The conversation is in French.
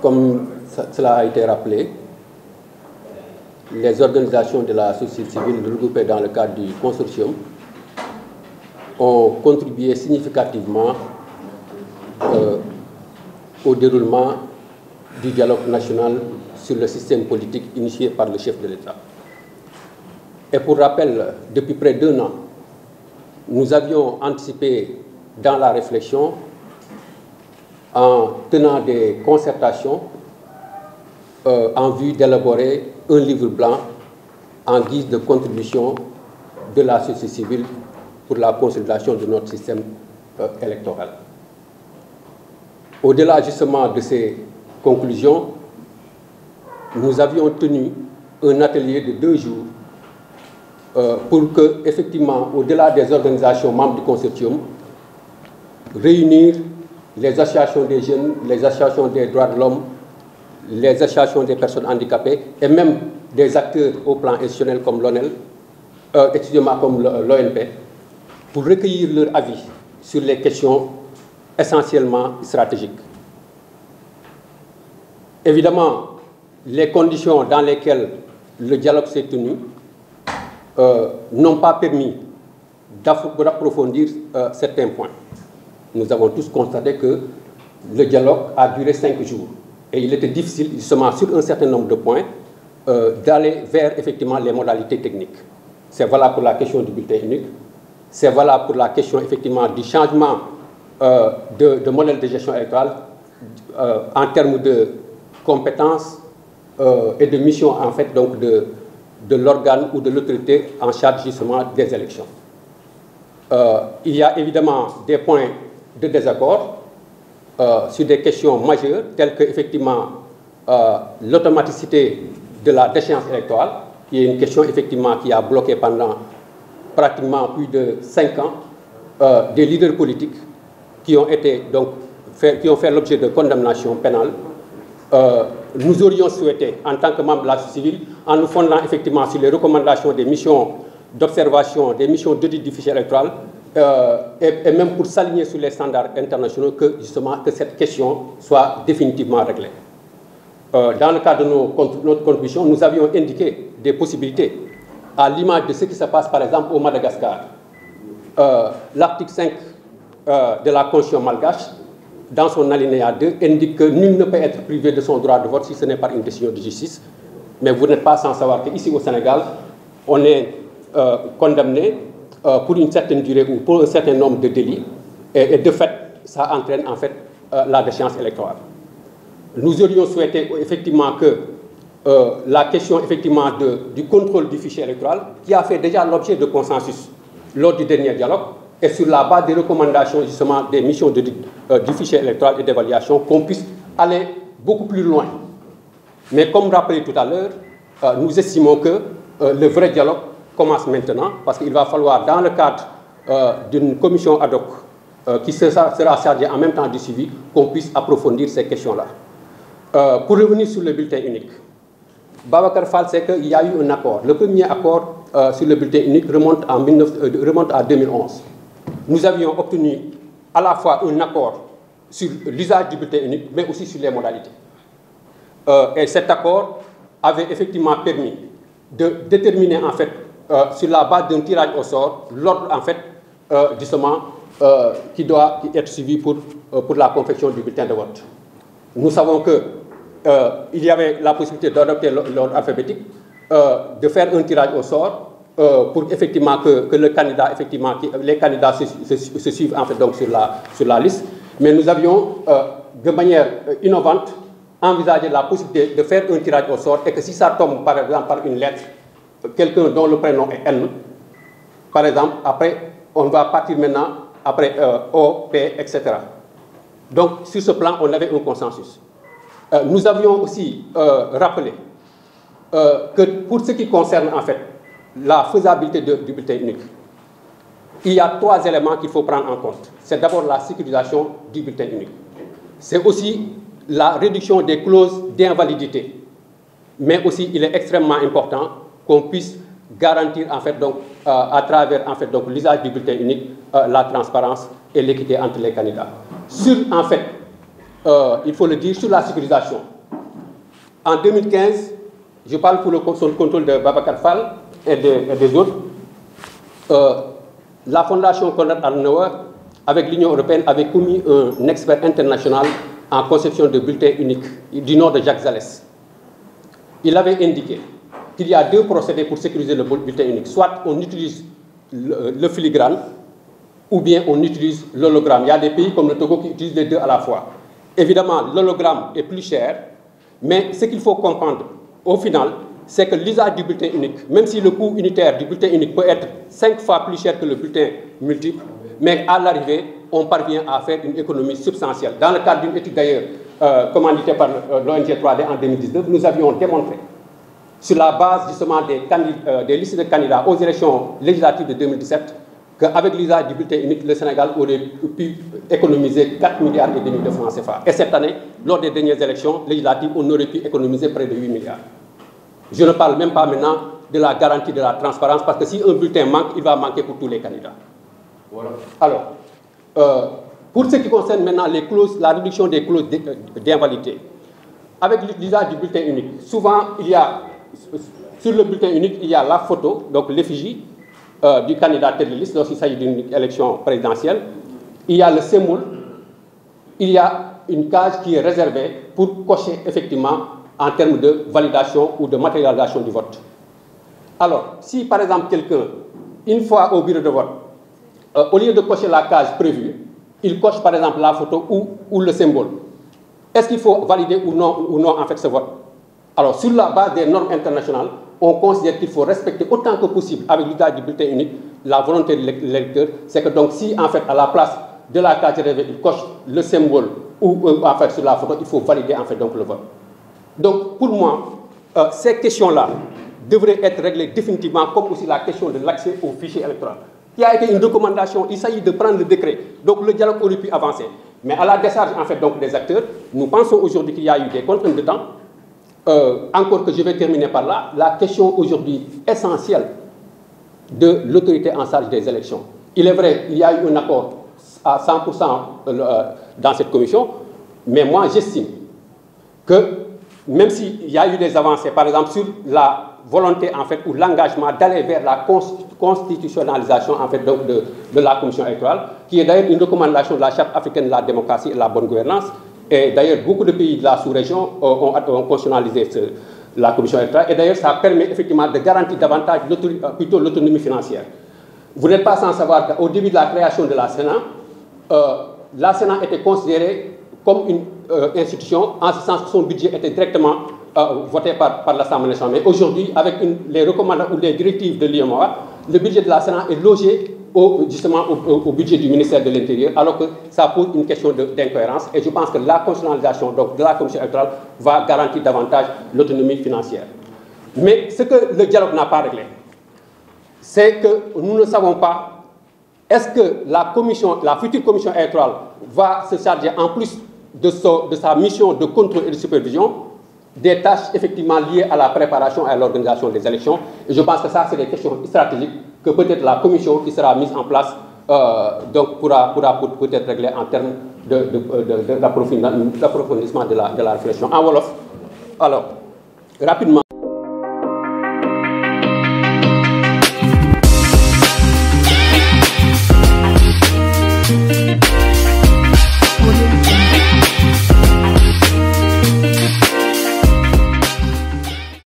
comme cela a été rappelé, les organisations de la société civile regroupées dans le cadre du consortium ont contribué significativement au déroulement du dialogue national sur le système politique initié par le chef de l'État. Et pour rappel, depuis près d'1 an, nous avions anticipé dans la réflexion en tenant des concertations en vue d'élaborer un livre blanc en guise de contribution de la société civile pour la consolidation de notre système électoral. Au-delà justement de ces conclusions, nous avions tenu un atelier de 2 jours pour que, effectivement, au-delà des organisations membres du consortium, réunir les associations des jeunes, les associations des droits de l'homme, les associations des personnes handicapées et même des acteurs au plan institutionnel comme l'ONEL, comme l'ONP, pour recueillir leur avis sur les questions essentiellement stratégiques. Évidemment, les conditions dans lesquelles le dialogue s'est tenu n'ont pas permis d'approfondir certains points. Nous avons tous constaté que le dialogue a duré 5 jours et il était difficile, justement, sur un certain nombre de points, d'aller vers, effectivement, les modalités techniques. C'est valable pour la question du bulletin unique, c'est valable pour la question, effectivement, du changement de modèle de gestion électorale en termes de compétences et de mission, en fait, donc de l'organe ou de l'autorité en charge, justement, des élections. Il y a évidemment des points de désaccord sur des questions majeures, telles que, effectivement, l'automaticité de la déchéance électorale, qui est une question, effectivement, qui a bloqué pendant pratiquement plus de 5 ans des leaders politiques qui ont été, donc, qui ont fait l'objet de condamnation pénale. Nous aurions souhaité, en tant que membres de la société civile, en nous fondant effectivement sur les recommandations des missions d'observation, des missions d'audit du fichier électoral, et même pour s'aligner sur les standards internationaux, que justement que cette question soit définitivement réglée. Dans le cadre de notre contribution, nous avions indiqué des possibilités, à l'image de ce qui se passe par exemple au Madagascar. L'article 5 de la Constitution malgache, dans son alinéa 2, indique que nul ne peut être privé de son droit de vote si ce n'est par une décision de justice. Mais vous n'êtes pas sans savoir qu'ici au Sénégal, on est condamné pour une certaine durée ou pour un certain nombre de délits. Et de fait, ça entraîne en fait la déchéance électorale. Nous aurions souhaité effectivement que la question effectivement du contrôle du fichier électoral, qui a fait déjà l'objet de consensus lors du dernier dialogue, et sur la base des recommandations justement des missions du fichier électoral et d'évaluation, qu'on puisse aller beaucoup plus loin. Mais comme rappelé tout à l'heure, nous estimons que le vrai dialogue commence maintenant, parce qu'il va falloir, dans le cadre d'une commission ad hoc qui sera chargée en même temps du suivi, qu'on puisse approfondir ces questions-là. Pour revenir sur le bulletin unique, Babacar Fall sait qu'il y a eu un accord. Le premier accord sur le bulletin unique remonte à 2011. Nous avions obtenu à la fois un accord sur l'usage du bulletin unique, mais aussi sur les modalités. Et cet accord avait effectivement permis de déterminer, en fait, sur la base d'un tirage au sort, l'ordre, en fait, justement, qui doit être suivi pour la confection du bulletin de vote. Nous savons qu'il y avait la possibilité d'adopter l'ordre alphabétique, de faire un tirage au sort, pour effectivement que le candidat, effectivement, les candidats se suivent en fait donc sur la liste. Mais nous avions, de manière innovante, envisagé la possibilité de faire un tirage au sort et que si ça tombe, par exemple, par une lettre, quelqu'un dont le prénom est N, par exemple, après, on va partir maintenant, après O, P, etc. Donc, sur ce plan, on avait un consensus. Nous avions aussi rappelé que pour ce qui concerne, en fait, la faisabilité du bulletin unique, il y a 3 éléments qu'il faut prendre en compte. C'est d'abord la sécurisation du bulletin unique. C'est aussi la réduction des clauses d'invalidité. Mais aussi, il est extrêmement important qu'on puisse garantir, en fait, donc, à travers en fait, donc, l'usage du bulletin unique, la transparence et l'équité entre les candidats. Sur, en fait, il faut le dire, sur la sécurisation, En 2015, je parle pour le contrôle de Babacar Fall et des autres, la Fondation Konrad Adenauer, avec l'Union européenne, avait commis un expert international en conception de bulletins uniques du nom de Jacques Zalès. Il avait indiqué qu'il y a deux procédés pour sécuriser le bulletin unique. Soit on utilise le filigrane, ou bien on utilise l'hologramme. Il y a des pays comme le Togo qui utilisent les deux à la fois. Évidemment, l'hologramme est plus cher, mais ce qu'il faut comprendre, au final, c'est que l'usage du bulletin unique, même si le coût unitaire du bulletin unique peut être 5 fois plus cher que le bulletin multiple, mais à l'arrivée, on parvient à faire une économie substantielle. Dans le cadre d'une étude d'ailleurs commanditée par l'ONG 3D en 2019, nous avions démontré, sur la base justement des listes de candidats aux élections législatives de 2017, qu'avec l'usage du bulletin unique, le Sénégal aurait pu économiser 4,5 milliards de francs CFA. Et cette année, lors des dernières élections législatives, on aurait pu économiser près de 8 milliards. Je ne parle même pas maintenant de la garantie de la transparence, parce que si un bulletin manque, il va manquer pour tous les candidats. Voilà. Alors, pour ce qui concerne maintenant les clauses, la réduction des clauses d'invalidité, avec l'usage du bulletin unique, souvent, il y a, sur le bulletin unique, il y a la photo, donc l'effigie du candidat tête de liste lorsqu'il s'agit d'une élection présidentielle. Il y a le symbole, il y a une case qui est réservée pour cocher effectivement en termes de validation ou de matérialisation du vote. Alors, si par exemple quelqu'un, une fois au bureau de vote, au lieu de cocher la case prévue, il coche par exemple la photo ou le symbole, est-ce qu'il faut valider ou non en fait ce vote? Alors, sur la base des normes internationales, on considère qu'il faut respecter autant que possible, avec l'usage du bulletin unique, la volonté de l'électeur. C'est que donc, si en fait, à la place de la case réservée, il coche le symbole ou en fait sur la photo, il faut valider en fait donc le vote. Donc, pour moi, ces questions-là devraient être réglées définitivement, comme aussi la question de l'accès au fichier électoral, qui a été une recommandation. Il s'agit de prendre le décret. Donc, le dialogue aurait pu avancer. Mais à la décharge en fait donc des acteurs, nous pensons aujourd'hui qu'il y a eu des contraintes de temps. Encore que je vais terminer par là, la question aujourd'hui essentielle de l'autorité en charge des élections. Il est vrai, il y a eu un accord à 100% dans cette commission, mais moi j'estime que même s'il y a eu des avancées, par exemple sur la volonté en fait ou l'engagement d'aller vers la constitutionnalisation en fait donc de la commission électorale, qui est d'ailleurs une recommandation de la Charte africaine de la démocratie et de la bonne gouvernance. Et d'ailleurs, beaucoup de pays de la sous-région ont constitutionnalisé la commission électorale. Et d'ailleurs, ça permet effectivement de garantir davantage l'autonomie financière. Vous n'êtes pas sans savoir qu'au début de la création de la Sénat était considérée comme une institution, en ce sens que son budget était directement voté par l'Assemblée nationale. Mais aujourd'hui, avec les recommandations ou les directives de l'UEMOA, le budget de la Sénat est logé justement au budget du ministère de l'Intérieur, alors que ça pose une question d'incohérence. Et je pense que la constitutionnalisation donc, de la commission électorale va garantir davantage l'autonomie financière. Mais ce que le dialogue n'a pas réglé, c'est que nous ne savons pas, est-ce que la future commission électorale va se charger, en plus de sa mission de contrôle et de supervision, des tâches effectivement liées à la préparation et à l'organisation des élections. Et je pense que ça, c'est des questions stratégiques que peut-être la commission qui sera mise en place donc pourra peut-être régler en termes d'approfondissement de la réflexion. En Wolof, alors, rapidement,